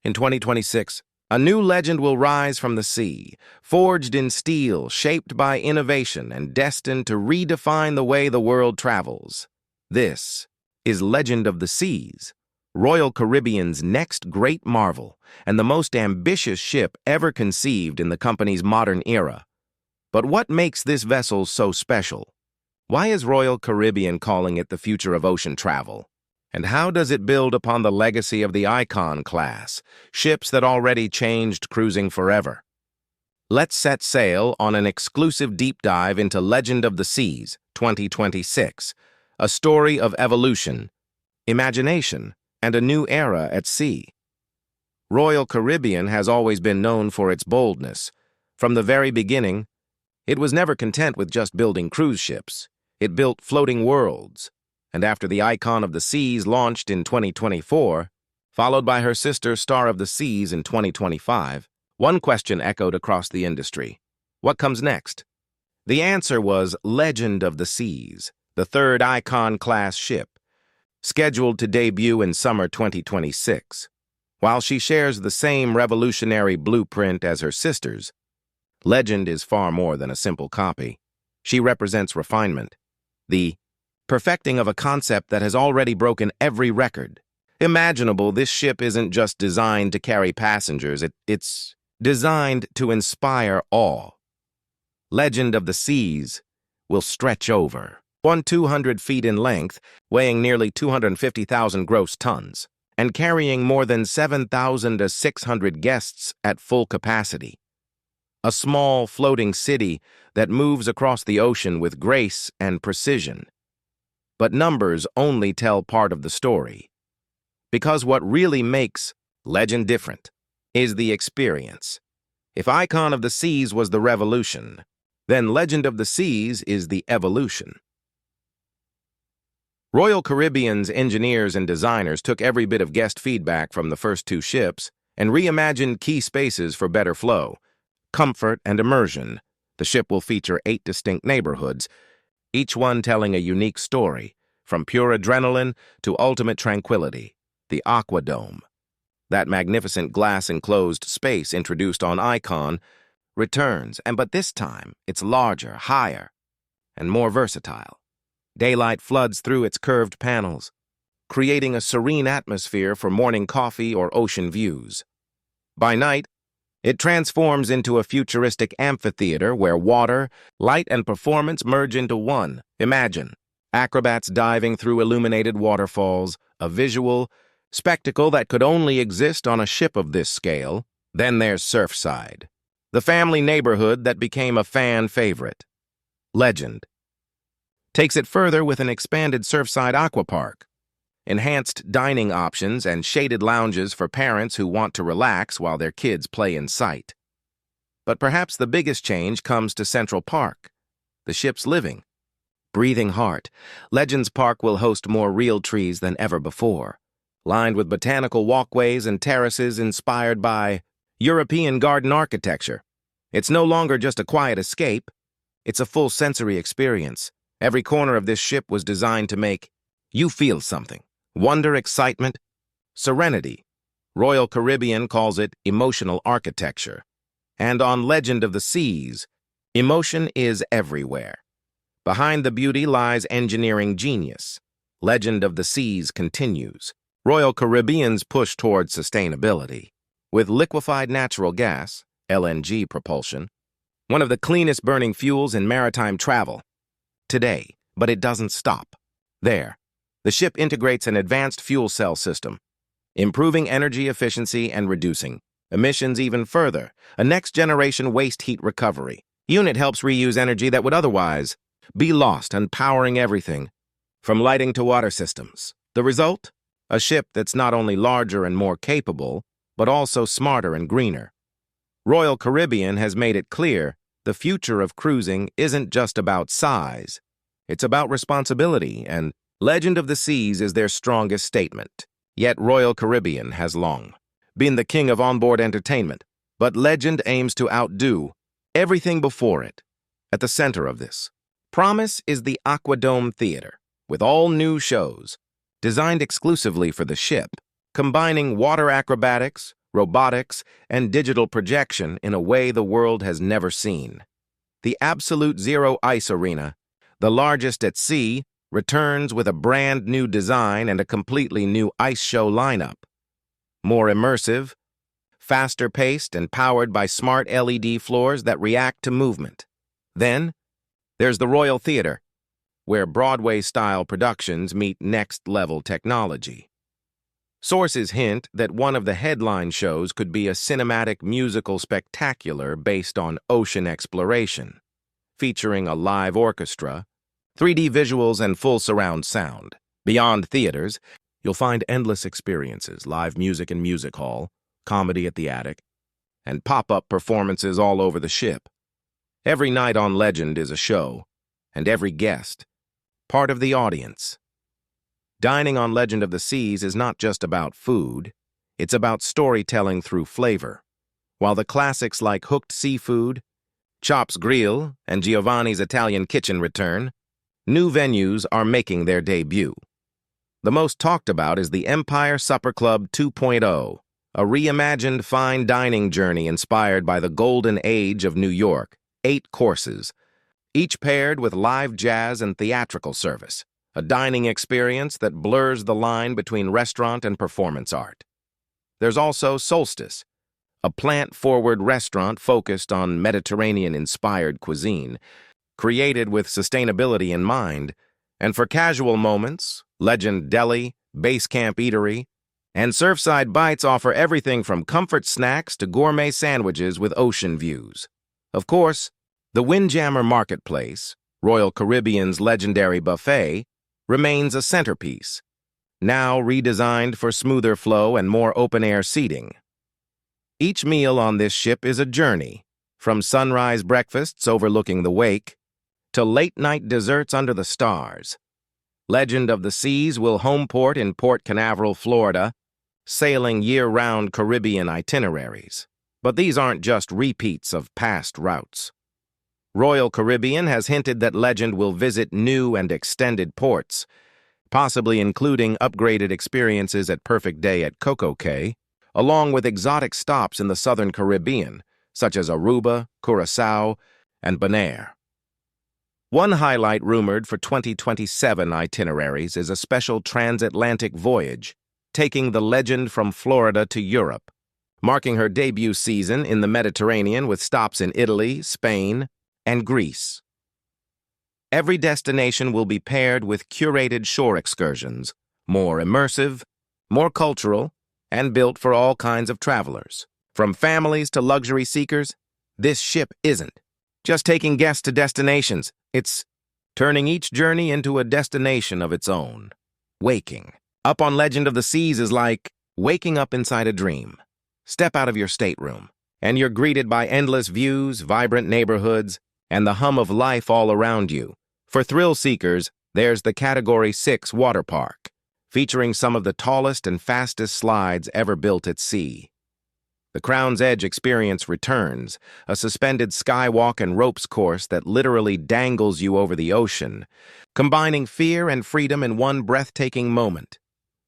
In 2026, a new legend will rise from the sea, forged in steel, shaped by innovation, and destined to redefine the way the world travels. This is Legend of the Seas, Royal Caribbean's next great marvel, and the most ambitious ship ever conceived in the company's modern era. But what makes this vessel so special? Why is Royal Caribbean calling it the future of ocean travel? And how does it build upon the legacy of the Icon class, ships that already changed cruising forever? Let's set sail on an exclusive deep dive into Legend of the Seas 2026, a story of evolution, imagination, and a new era at sea. Royal Caribbean has always been known for its boldness. From the very beginning, it was never content with just building cruise ships. It built floating worlds. And after the Icon of the Seas launched in 2024, followed by her sister Star of the Seas in 2025, one question echoed across the industry. What comes next? The answer was Legend of the Seas, the third Icon-class ship, scheduled to debut in summer 2026. While she shares the same revolutionary blueprint as her sisters, Legend is far more than a simple copy. She represents refinement, the perfecting of a concept that has already broken every record imaginable. This ship isn't just designed to carry passengers, it's designed to inspire awe. Legend of the Seas will stretch over 200 feet in length, weighing nearly 250,000 gross tons, and carrying more than 7,000 to 600 guests at full capacity. A small, floating city that moves across the ocean with grace and precision. But numbers only tell part of the story. Because what really makes Legend different is the experience. If Icon of the Seas was the revolution, then Legend of the Seas is the evolution. Royal Caribbean's engineers and designers took every bit of guest feedback from the first two ships and reimagined key spaces for better flow, comfort, and immersion. The ship will feature 8 distinct neighborhoods, each one telling a unique story, from pure adrenaline to ultimate tranquility. The Aquadome, that magnificent glass-enclosed space introduced on Icon, returns, but this time it's larger, higher, and more versatile. Daylight floods through its curved panels, creating a serene atmosphere for morning coffee or ocean views. By night, it transforms into a futuristic amphitheater where water, light, and performance merge into one. Imagine acrobats diving through illuminated waterfalls, a visual spectacle that could only exist on a ship of this scale. Then there's Surfside, the family neighborhood that became a fan favorite. Legend takes it further with an expanded Surfside Aquapark, enhanced dining options, and shaded lounges for parents who want to relax while their kids play in sight. But perhaps the biggest change comes to Central Park, the ship's living, breathing heart. Legends Park will host more real trees than ever before, lined with botanical walkways and terraces inspired by European garden architecture. It's no longer just a quiet escape, it's a full sensory experience. Every corner of this ship was designed to make you feel something. Wonder, excitement, serenity. Royal Caribbean calls it emotional architecture. And on Legend of the Seas, emotion is everywhere. Behind the beauty lies engineering genius. Legend of the Seas continues. Royal Caribbean's push towards sustainability. With liquefied natural gas, LNG propulsion, one of the cleanest burning fuels in maritime travel today, but it doesn't stop there. The ship integrates an advanced fuel cell system, improving energy efficiency and reducing emissions even further. A next-generation waste heat recovery unit helps reuse energy that would otherwise be lost, and powering everything, from lighting to water systems. The result? A ship that's not only larger and more capable, but also smarter and greener. Royal Caribbean has made it clear the future of cruising isn't just about size. It's about responsibility, and Legend of the Seas is their strongest statement. Yet Royal Caribbean has long been the king of onboard entertainment, but Legend aims to outdo everything before it. At the center of this promise is the Aquadome Theater, with all new shows designed exclusively for the ship, combining water acrobatics, robotics, and digital projection in a way the world has never seen. The Absolute Zero Ice Arena, the largest at sea, returns with a brand new design and a completely new ice show lineup. More immersive, faster paced, and powered by smart LED floors that react to movement. Then, there's the Royal Theater, where Broadway-style productions meet next-level technology. Sources hint that one of the headline shows could be a cinematic musical spectacular based on ocean exploration, featuring a live orchestra, 3D visuals, and full surround sound. Beyond theaters, you'll find endless experiences, live music in music hall, comedy at the attic, and pop-up performances all over the ship. Every night on Legend is a show, and every guest, part of the audience. Dining on Legend of the Seas is not just about food, it's about storytelling through flavor. While the classics like Hooked Seafood, Chops Grill, and Giovanni's Italian Kitchen return, new venues are making their debut. The most talked about is the Empire Supper Club 2.0, a reimagined fine dining journey inspired by the golden age of New York. 8 courses, each paired with live jazz and theatrical service, a dining experience that blurs the line between restaurant and performance art. There's also Solstice, a plant-forward restaurant focused on Mediterranean-inspired cuisine, created with sustainability in mind, and for casual moments, Legend Deli, Base Camp Eatery, and Surfside Bites offer everything from comfort snacks to gourmet sandwiches with ocean views. Of course, the Windjammer Marketplace, Royal Caribbean's legendary buffet, remains a centerpiece, now redesigned for smoother flow and more open-air seating. Each meal on this ship is a journey, from sunrise breakfasts overlooking the wake to late-night desserts under the stars. Legend of the Seas will homeport in Port Canaveral, Florida, sailing year-round Caribbean itineraries. But these aren't just repeats of past routes. Royal Caribbean has hinted that Legend will visit new and extended ports, possibly including upgraded experiences at Perfect Day at Coco Cay, along with exotic stops in the Southern Caribbean, such as Aruba, Curaçao, and Bonaire. One highlight rumored for 2027 itineraries is a special transatlantic voyage, taking the Legend from Florida to Europe, marking her debut season in the Mediterranean with stops in Italy, Spain, and Greece. Every destination will be paired with curated shore excursions, more immersive, more cultural, and built for all kinds of travelers. From families to luxury seekers, this ship isn't just taking guests to destinations, it's turning each journey into a destination of its own. Waking up on Legend of the Seas is like waking up inside a dream. Step out of your stateroom, and you're greeted by endless views, vibrant neighborhoods, and the hum of life all around you. For thrill seekers, there's the Category 6 water park, featuring some of the tallest and fastest slides ever built at sea. The Crown's Edge experience returns, a suspended skywalk and ropes course that literally dangles you over the ocean, combining fear and freedom in one breathtaking moment.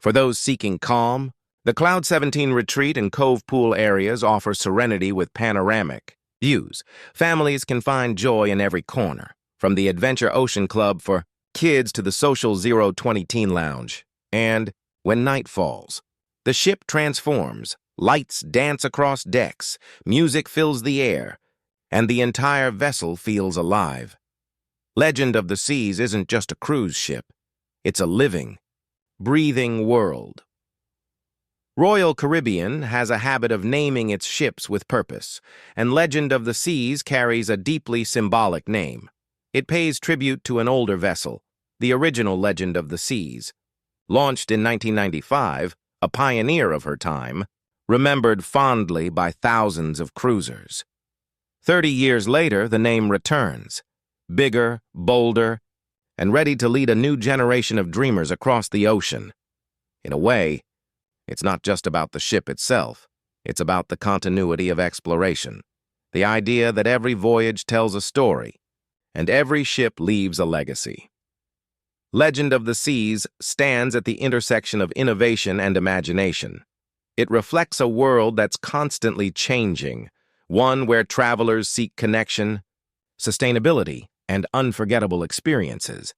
For those seeking calm, the Cloud 17 Retreat and Cove Pool areas offer serenity with panoramic views. Families can find joy in every corner, from the Adventure Ocean Club for kids to the Social Zero 20 Teen Lounge. And when night falls, the ship transforms, lights dance across decks, music fills the air, and the entire vessel feels alive. Legend of the Seas isn't just a cruise ship. It's a living, breathing world. Royal Caribbean has a habit of naming its ships with purpose, and Legend of the Seas carries a deeply symbolic name. It pays tribute to an older vessel, the original Legend of the Seas. Launched in 1995, a pioneer of her time, remembered fondly by thousands of cruisers. 30 years later, the name returns, bigger, bolder, and ready to lead a new generation of dreamers across the ocean. In a way, it's not just about the ship itself, it's about the continuity of exploration, the idea that every voyage tells a story, and every ship leaves a legacy. Legend of the Seas stands at the intersection of innovation and imagination. It reflects a world that's constantly changing, one where travelers seek connection, sustainability, and unforgettable experiences.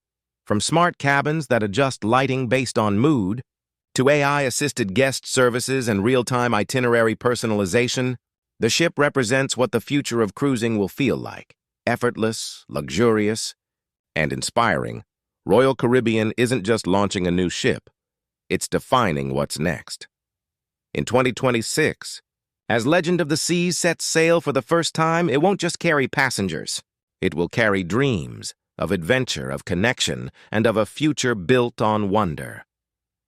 From smart cabins that adjust lighting based on mood, to AI-assisted guest services and real-time itinerary personalization, the ship represents what the future of cruising will feel like. Effortless, luxurious, and inspiring, Royal Caribbean isn't just launching a new ship, it's defining what's next. In 2026, as Legend of the Seas sets sail for the first time, it won't just carry passengers. It will carry dreams of adventure, of connection, and of a future built on wonder.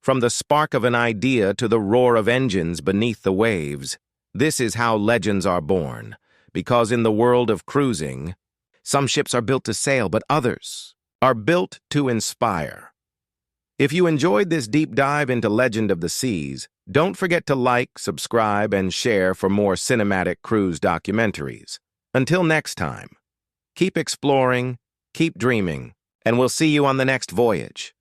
From the spark of an idea to the roar of engines beneath the waves, this is how legends are born. Because in the world of cruising, some ships are built to sail, but others are built to inspire. If you enjoyed this deep dive into Legend of the Seas, don't forget to like, subscribe, and share for more cinematic cruise documentaries. Until next time, keep exploring, keep dreaming, and we'll see you on the next voyage.